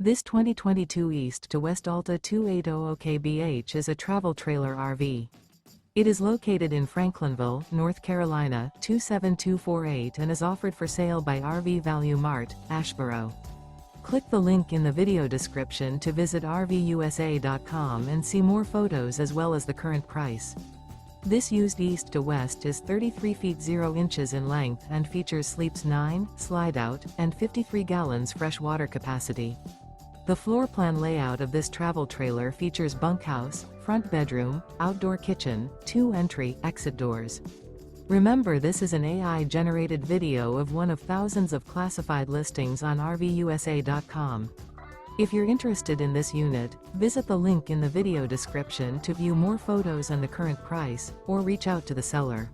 This 2022 East to West Alta 2800 kbh is a travel trailer RV. It is located in Franklinville, North Carolina 27248 and is offered for sale by RV Value Mart, Asheboro. Click the link in the video description to visit RVUSA.com and see more photos as well as the current price. This used east to west is 33 feet 0 inches in length and features sleeps 9, slide-out, and 53 gallons fresh water capacity. The floor plan layout of this travel trailer features bunkhouse, front bedroom, outdoor kitchen, 2 entry/exit doors. Remember, this is an AI-generated video of one of thousands of classified listings on RVUSA.com. If you're interested in this unit, visit the link in the video description to view more photos and the current price, or reach out to the seller.